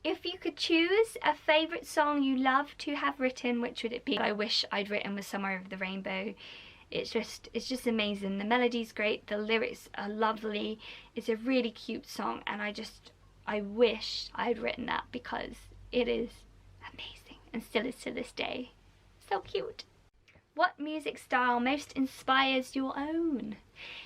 If you could choose a favourite song you love to have written, which would it be? I wish I'd written was Somewhere Over the Rainbow. It's just amazing. The melody's great, the lyrics are lovely, it's a really cute song, and I wish I'd written that because it is amazing and still is to this day. So cute. What music style most inspires your own?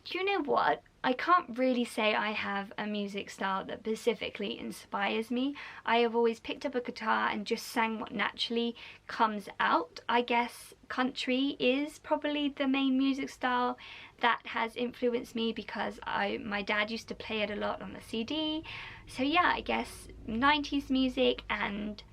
Do you know what? I can't really say I have a music style that specifically inspires me. I have always picked up a guitar and just sang what naturally comes out. I guess country is probably the main music style that has influenced me because my dad used to play it a lot on the CD. So yeah, I guess 90s music and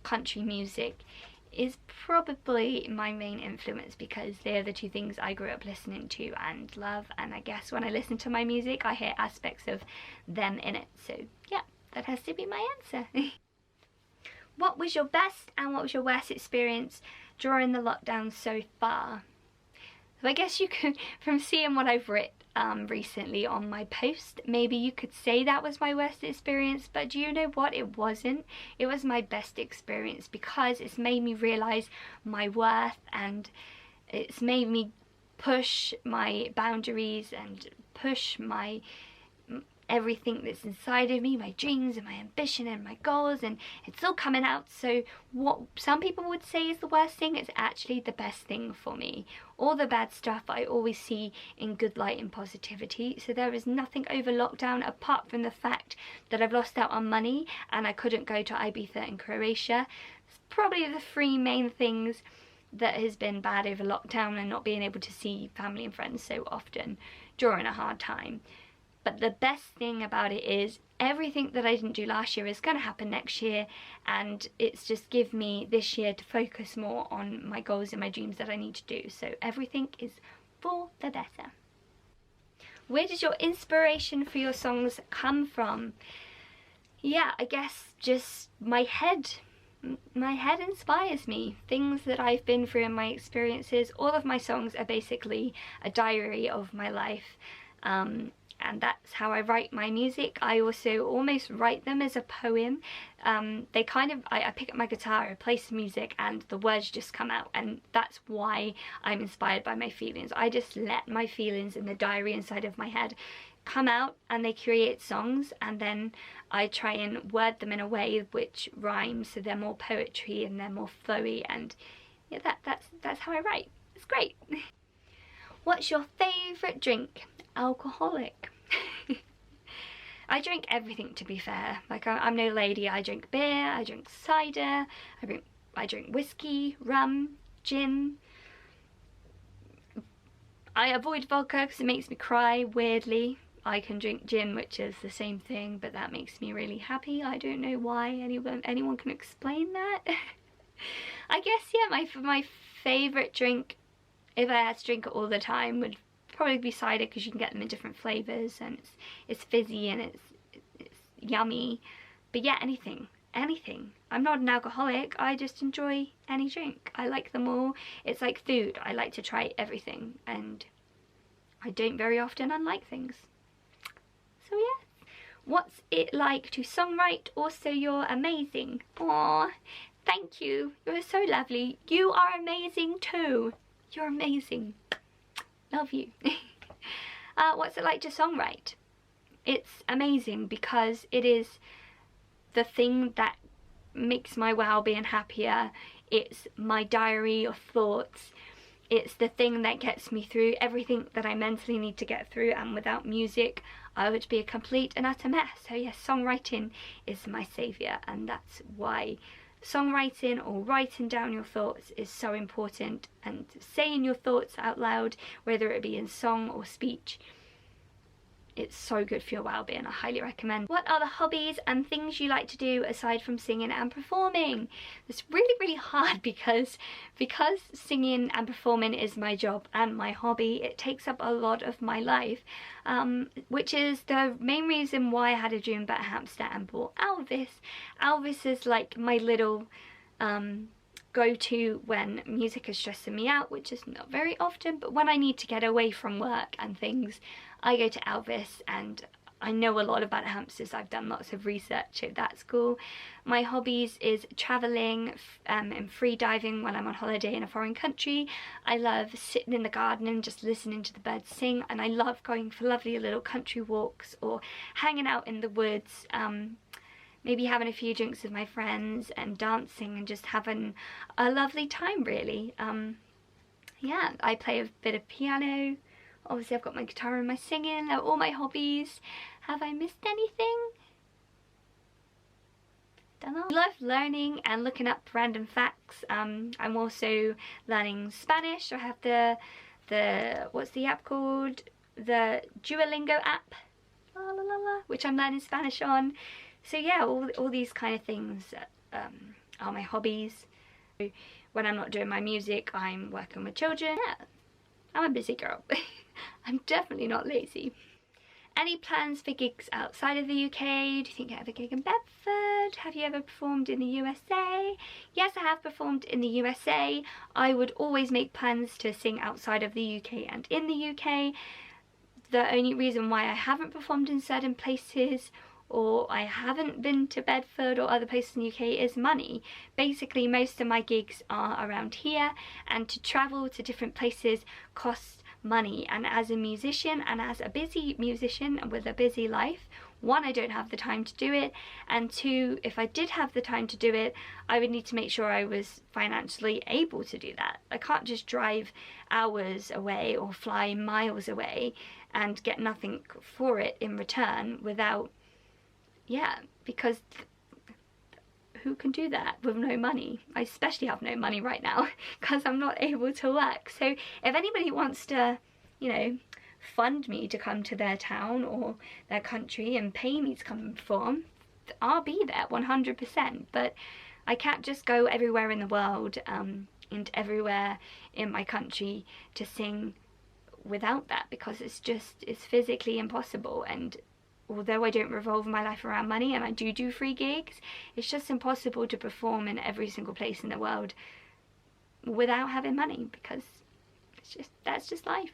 country music is probably my main influence because they're the two things I grew up listening to and love, and I guess when I listen to my music I hear aspects of them in it. So yeah, that has to be my answer. What was your best and what was your worst experience during the lockdown so far? So I guess you could, from seeing what I've written recently on my post, maybe you could say that was my worst experience, but do you know what? It wasn't. It was my best experience because it's made me realise my worth, and it's made me push my boundaries and push my everything that's inside of me, my dreams and my ambition and my goals, and it's all coming out. So what some people would say is the worst thing, it's actually the best thing for me. All the bad stuff I always see in good light and positivity. So there is nothing over lockdown apart from the fact that I've lost out on money and I couldn't go to Ibiza and Croatia. It's probably the three main things that has been bad over lockdown, and not being able to see family and friends so often during a hard time. But the best thing about it is everything that I didn't do last year is going to happen next year, and it's just give me this year to focus more on my goals and my dreams that I need to do. So everything is for the better. Where does your inspiration for your songs come from? Yeah, I guess just my head. My head inspires me. Things that I've been through in my experiences. All of my songs are basically a diary of my life. And that's how I write my music. I also almost write them as a poem. They kind of, I pick up my guitar, I play some music, and the words just come out, and that's why I'm inspired by my feelings. I just let my feelings in the diary inside of my head come out, and they create songs, and then I try and word them in a way which rhymes, so they're more poetry and they're more flowy, and yeah, that's how I write. It's great. What's your favourite drink? Alcoholic. I drink everything, to be fair. Like, I'm no lady. I drink beer, I drink cider, I drink whiskey, rum, gin. I avoid vodka because it makes me cry, weirdly. I can drink gin, which is the same thing, but that makes me really happy. I don't know why. Anyone can explain that? I guess, yeah, my favourite drink, if I had to drink it all the time, would probably be cider, because you can get them in different flavours, and it's fizzy and it's yummy. But yeah, anything. I'm not an alcoholic, I just enjoy any drink. I like them all. It's like food, I like to try everything, and I don't very often unlike things. So yeah. What's it like to songwrite? Also, you're amazing. Aww, thank you. You're so lovely. You are amazing too. You're amazing. Love you. What's it like to songwrite? It's amazing because it is the thing that makes my well-being happier. It's my diary of thoughts. It's the thing that gets me through everything that I mentally need to get through, and without music I would be a complete and utter mess. So yes, songwriting is my saviour, and that's why songwriting or writing down your thoughts is so important, and saying your thoughts out loud, whether it be in song or speech, it's so good for your well-being. I highly recommend. What are the hobbies and things you like to do aside from singing and performing? It's really hard because singing and performing is my job and my hobby. It takes up a lot of my life, which is the main reason why I had a dream about a hamster and bought Elvis. Elvis is like my little go-to when music is stressing me out, which is not very often, but when I need to get away from work and things, I go to Elvis, and I know a lot about hamsters. I've done lots of research, so that's cool. My hobbies is traveling and free diving when I'm on holiday in a foreign country. I love sitting in the garden and just listening to the birds sing, and I love going for lovely little country walks or hanging out in the woods, maybe having a few drinks with my friends and dancing and just having a lovely time, really. Yeah, I play a bit of piano. Obviously I've got my guitar and my singing. They're all my hobbies. Have I missed anything? Don't know. I love learning and looking up random facts. I'm also learning Spanish. I have the what's the app called? The Duolingo app, which I'm learning Spanish on. So yeah, all these kind of things are my hobbies. When I'm not doing my music, I'm working with children. Yeah, I'm a busy girl. I'm definitely not lazy. Any plans for gigs outside of the UK? Do you think you have a gig in Bedford? Have you ever performed in the USA? Yes, I have performed in the USA. I would always make plans to sing outside of the UK and in the UK. The only reason why I haven't performed in certain places, or I haven't been to Bedford or other places in the UK, is money. Basically, most of my gigs are around here, and to travel to different places costs money. And as a musician, and as a busy musician with a busy life, one, I don't have the time to do it, and two, if I did have the time to do it, I would need to make sure I was financially able to do that. I can't just drive hours away or fly miles away and get nothing for it in return without, yeah, because who can do that with no money? I especially have no money right now because I'm not able to work. So if anybody wants to, you know, fund me to come to their town or their country and pay me to come and perform, I'll be there 100%. But I can't just go everywhere in the world and everywhere in my country to sing without that, because it's physically impossible. And although I don't revolve my life around money and I do free gigs, it's just impossible to perform in every single place in the world without having money, because that's just life.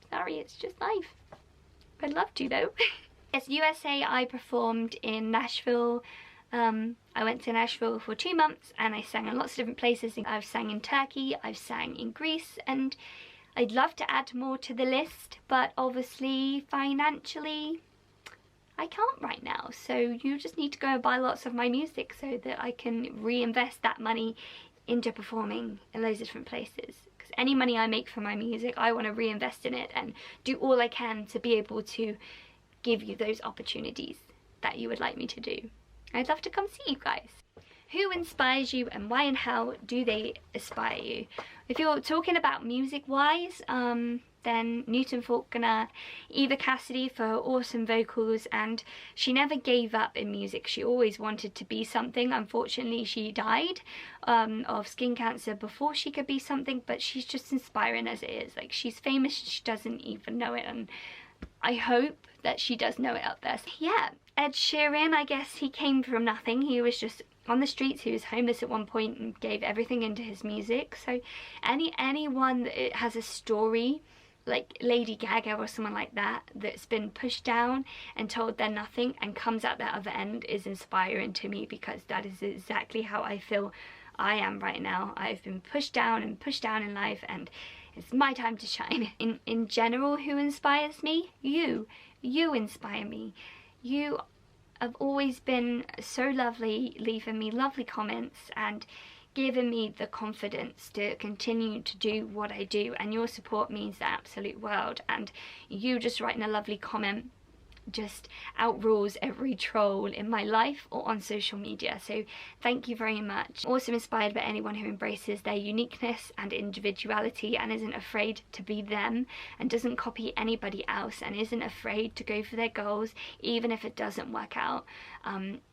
Sorry, it's just life. I'd love to though. Yes, USA, I performed in Nashville. I went to Nashville for 2 months and I sang in lots of different places. I've sang in Turkey, I've sang in Greece, and I'd love to add more to the list, but obviously financially I can't right now. So you just need to go and buy lots of my music so that I can reinvest that money into performing in loads of different places. Because any money I make from my music, I want to reinvest in it and do all I can to be able to give you those opportunities that you would like me to do. I'd love to come see you guys. Who inspires you and why and how do they inspire you? If you're talking about music-wise, then Newton Faulkner, Eva Cassidy for her awesome vocals, and she never gave up in music. She always wanted to be something. Unfortunately, she died of skin cancer before she could be something, but she's just inspiring as it is. Like, she's famous, she doesn't even know it, and I hope that she does know it up there. So, yeah, Ed Sheeran, I guess he came from nothing. He was just on the streets. He was homeless at one point and gave everything into his music. So anyone that has a story, like Lady Gaga or someone like that, that's been pushed down and told they're nothing and comes out the other end, is inspiring to me, because that is exactly how I feel I am right now. I've been pushed down in life, and it's my time to shine. In general, who inspires me? You inspire me. You have always been so lovely, leaving me lovely comments and giving me the confidence to continue to do what I do, and your support means the absolute world. And you just writing a lovely comment just outrules every troll in my life or on social media, so thank you very much. Also inspired by anyone who embraces their uniqueness and individuality and isn't afraid to be them and doesn't copy anybody else and isn't afraid to go for their goals even if it doesn't work out.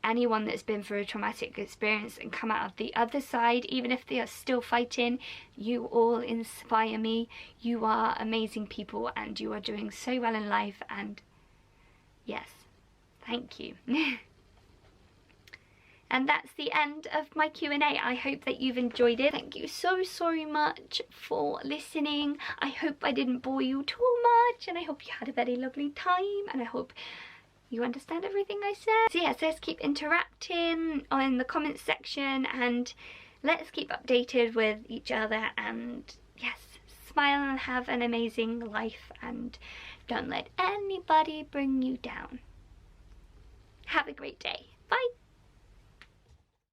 Anyone that's been through a traumatic experience and come out of the other side, even if they are still fighting, you all inspire me. You are amazing people and you are doing so well in life, and yes, thank you. And that's the end of my Q&A. I hope that you've enjoyed it. Thank you so much for listening. I hope I didn't bore you too much, and I hope you had a very lovely time, and I hope you understand everything I said. So yes, let's keep interacting in the comments section, and let's keep updated with each other, and yes, smile and have an amazing life, and don't let anybody bring you down. Have a great day.